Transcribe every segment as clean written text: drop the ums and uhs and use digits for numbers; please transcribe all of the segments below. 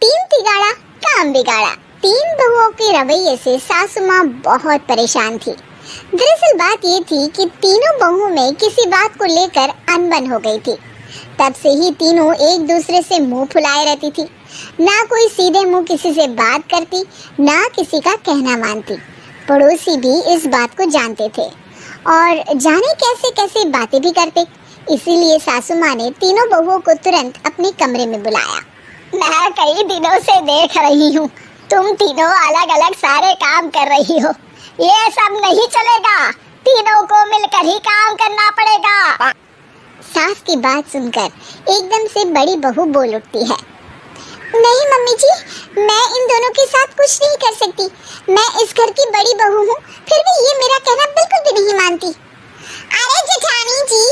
तीन तिगाड़ा काम बिगाड़ा। तीन बहुओं के रवैये से सासू माँ बहुत परेशान थी। दरअसल बात ये थी कि तीनों बहुओं में किसी बात को लेकर अनबन हो गई थी। तब से ही तीनों एक दूसरे से मुंह फुलाए रहती थी। ना कोई सीधे मुंह किसी से बात करती, ना किसी का कहना मानती। पड़ोसी भी इस बात को जानते थे और जाने कैसे कैसे बातें भी करते। इसीलिए सासू माँ ने तीनों बहुओं को तुरंत अपने कमरे में बुलाया। मैं कई दिनों से देख रही हूँ, तुम तीनों अलग अलग सारे काम कर रही हो। ये सब नहीं चलेगा, तीनों को मिलकर ही काम करना पड़ेगा। सास की बात सुनकर एकदम से बड़ी बहू बोल उठती है। नहीं मम्मी जी, मैं इन दोनों के साथ कुछ नहीं कर सकती। मैं इस घर की बड़ी बहू हूँ, फिर भी ये मेरा कहना बिल्कुल भी नहीं मानती। अरे जेठानी जी,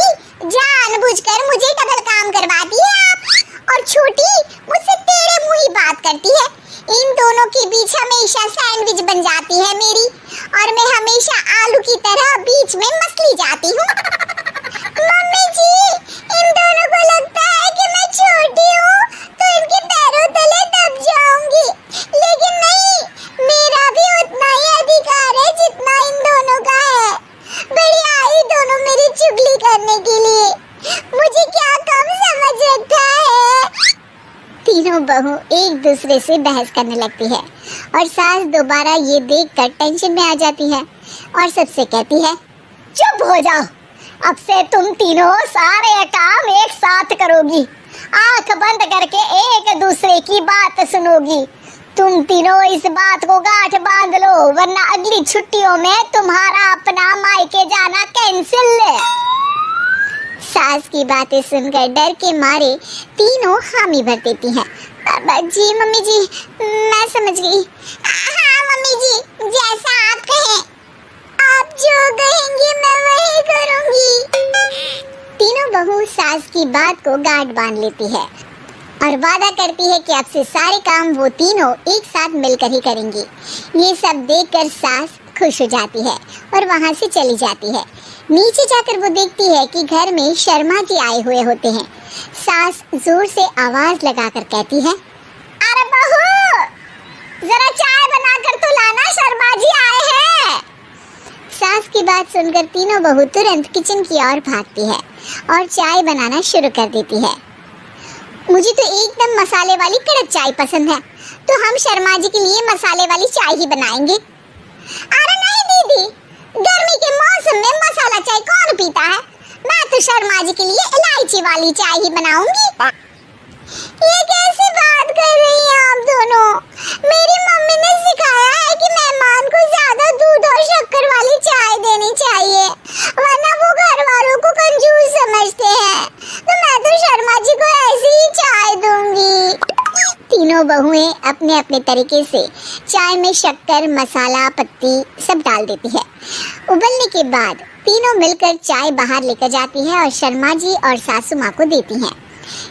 जानबूझकर मुझे डबल काम करवाती है आप। और छोटी मुझसे टेढ़े मुंह ही बात करती है। इन दोनों के बीच हमेशा सैंडविच बन जाती है मेरी, और मैं हमेशा आलू की तरह बीच में मसली जाती हूँ। मम्मी जी, इन दोनों को लगता है कि मैं छोटी हूँ तो इनके पैरों तले दब जाऊंगी, लेकिन नहीं, मेरा भी उतना ही अधिकार है जितना इन दोनों का है। बड़ी आई दोनों मेरी चुगली करने के लिए, मुझे क्या कम समझ रखा है। तीनों बहू एक दूसरे से बहस करने लगती है और सास दोबारा ये देखकर टेंशन में आ जाती है और सबसे कहती है, चुप हो जाओ, अब से तुम तीनों सारे काम एक साथ करोगी। आंख बंद करके एक दूसरे की बात सुनोगी। तुम तीनों इस बात को गांठ बांध लो, वरना अगली छुट्टियों में तुम्हारा अपना मायके जाना कैंसिल है। सास की बातें सुनकर डर के मारे तीनों हामी भर देती हैं। जी मम्मी जी, मैं समझ गई। हाँ मम्मी जी, जैसा आप कहें, आप जो कहेंगी मैं वही करूंगी। तीनों बहू सास की बात को गांठ बांध लेती है और वादा करती है कि अब से सारे काम वो तीनों एक साथ मिलकर ही करेंगी। ये सब देखकर सास खुश हो जाती है और वहाँ से चली जाती है। नीचे जाकर वो देखती है कि घर में शर्मा जी आए हुए होते हैं। सास जोर से आवाज लगाकर कहती है, अरे बहू, जरा चाय बनाकर तो लाना, शर्मा जी आए हैं। सास की बात सुनकर तीनों बहू तुरंत किचन की ओर भागती है और चाय बनाना शुरू कर देती है। मुझे तो एकदम मसाले वाली कड़क चाय पसंद है, तो हम शर्मा जी के लिए मसाले वाली चाय ही बनाएंगे। अरे नहीं दीदी, गर्मी के मौसम में मसाला चाय कौन पीता है? मैं तो शर्मा जी के लिए इलायची वाली चाय ही बनाऊंगी। ये कैसी बात कर रही हैं आप दोनों? मेरी मम्मी ने सिखाया है कि मेहमान को ज्यादा दूध और शक्कर वाली चाय देनी चाहिए, वरना वो घर वालों को कंजूस समझते हैं। तो मैं तो शर्मा जी को ऐसी ही चाय दूंगी। तीनों बहुएं अपने अपने तरीके से चाय में शक्कर, मसाला, पत्ती सब डाल देती है। उबलने के बाद तीनों मिलकर चाय बाहर लेकर जाती है और शर्मा जी और सासू माँ को देती हैं।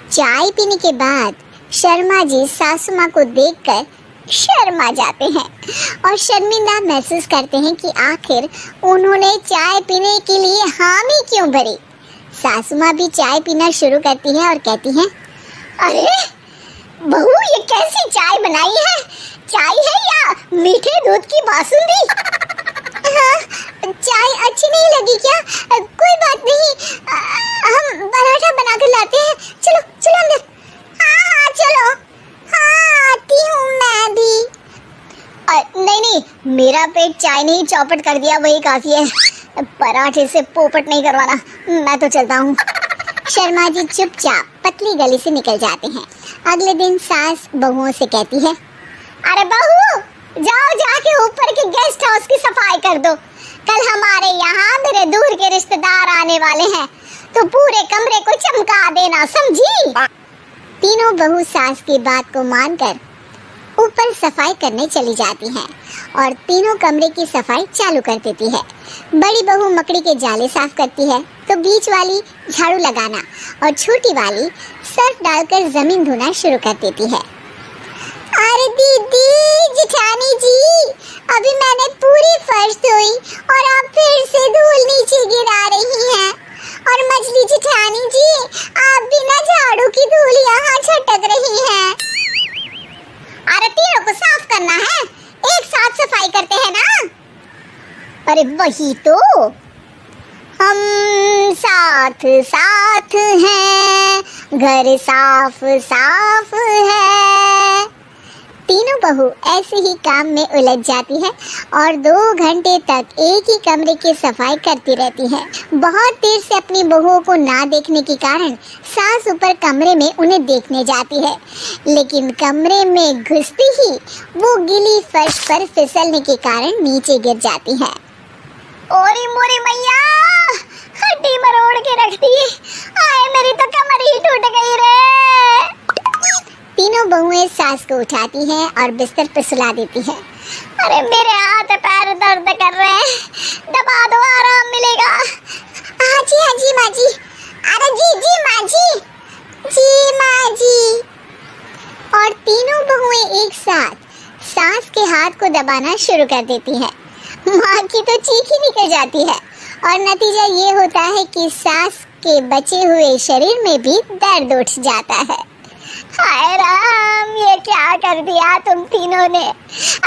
चाय पीने के बाद शर्मा जी सासू माँ को देखकर शर्मा जाते हैं और शर्मिंदा महसूस करते हैं कि आखिर उन्होंने चाय पीने के लिए हामी क्यों भरी। सासू माँ भी चाय पीना शुरू करती है और कहती हैं, अरे बहू, ये कैसी चाय बनाई है? चाय है या मीठे दूध की बासुंदी? हाँ, चाय अच्छी नहीं लगी क्या? कोई बात नहीं, हम पराठा बनाकर लाते हैं। चलो चलो अंदर। हाँ चलो। हाँ, आती हूँ मैं भी। नहीं, मेरा पेट चाय ने ही चौपट कर दिया, वही काफी है। पराठे से पोपट नहीं करवाना, मैं तो चलता हूँ। शर्मा जी चुपचाप पतली गली से निकल जाते हैं। अगले दिन सास बहुओं से कहती है, अरे बहू, जाओ जाके ऊपर के गेस्ट हाउस की सफाई कर दो। कल हमारे यहाँ मेरे दूर के रिश्तेदार आने वाले हैं, तो पूरे कमरे को चमका देना, समझी? तीनों बहू सास की बात को मानकर ऊपर सफाई करने चली जाती हैं और तीनों कमरे की सफाई चालू कर देती है। बड़ी बहू मकड़ी के जाले साफ करती है, तो बीच वाली झाड़ू लगाना और छोटी वाली सर्फ डालकर जमीन धोना शुरू कर देती है। अरे दीदी, जेठानी जी, अभी मैंने पूरी फर्श धोई और आप फिर से धूल नीचे गिरा रही हैं। और मछली जेठानी जी, आप बिना झाड़ू की धूल यहाँ छटक रही हैं। करना है, एक साथ सफाई करते हैं ना। अरे वही तो, हम साथ साथ हैं, घर साफ साफ है। तीनों बहू ऐसे ही काम में उलझ जाती है और 2 घंटे तक एक ही कमरे की सफाई करती रहती है। बहुत देर से अपनी बहुओं को ना देखने के कारण सास ऊपर कमरे में उन्हें देखने जाती है, लेकिन कमरे में घुसती ही वो गीली फर्श पर फिसलने के कारण नीचे गिर जाती है। ओरी मोरी मैया, हड्डी मरोड़ के रख दी, आए मेरी तो कमर ही टूट गई रे। तीनों बहुएं सास को उठाती हैं और बिस्तर पर सुला देती हैं। अरे मेरे हाथ पैर दर्द कर रहे हैं, दबा दो, आराम मिलेगा। हाँ जी माँ जी। अरे जी माँ जी माँ जी। और तीनों बहुएं एक साथ सास के हाथ को दबाना शुरू कर देती है। माँ की तो चीख ही निकल जाती है और नतीजा ये होता है कि सास के बचे हुए शरीर में भी दर्द उठ जाता है। हाय राम, ये क्या कर दिया तुम तीनों ने।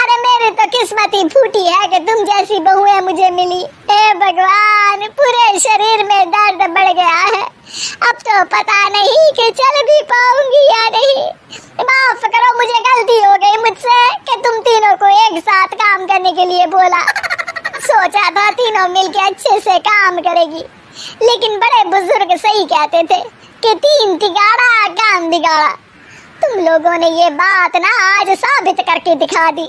अरे मेरी तो किस्मत ही फूटी है कि तुम जैसी बहुएं मुझे मिली। हे भगवान, पूरे शरीर में दर्द बढ़ गया है, अब तो पता नहीं कि चल भी पाऊंगी या नहीं। माफ करो, मुझे गलती हो गई मुझसे कि तुम तीनों को एक साथ काम करने के लिए बोला। सोचा था तीनों मिलके अच्छे से काम करेगी, लेकिन बड़े बुजुर्ग सही कहते थे कि 3 तिगाड़ा काम बिगाड़ा। तुम लोगों ने ये बात ना आज साबित करके दिखा दी।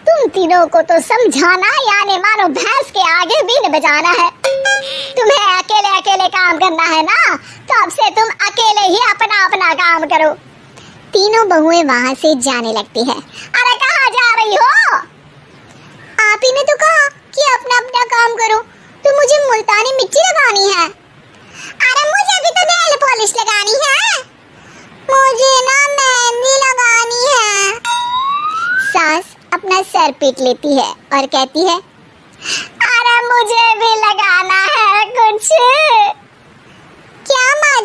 तुम तीनों को तो समझाना यानी मानो भैंस के आगे बीन बजाना है। तुम्हें अकेले अकेले काम करना है ना, तो अब से तुम अकेले ही अपना अपना काम करो। तीनों बहुएं वहां से जाने लगती है। अरे कहाँ जा रही हो? आप ही ने तो कहा कि अपना अपना काम करो, तो मुझे मुल्तानी मिट्टी लगानी है। अरे मुझे भी तो नेल पॉलिश लगानी है, मुझे ना मेहंदी लगानी है। सास अपना सर पीट लेती है और कहती है, अरे मुझे भी लगाना है कुछ। क्या माँ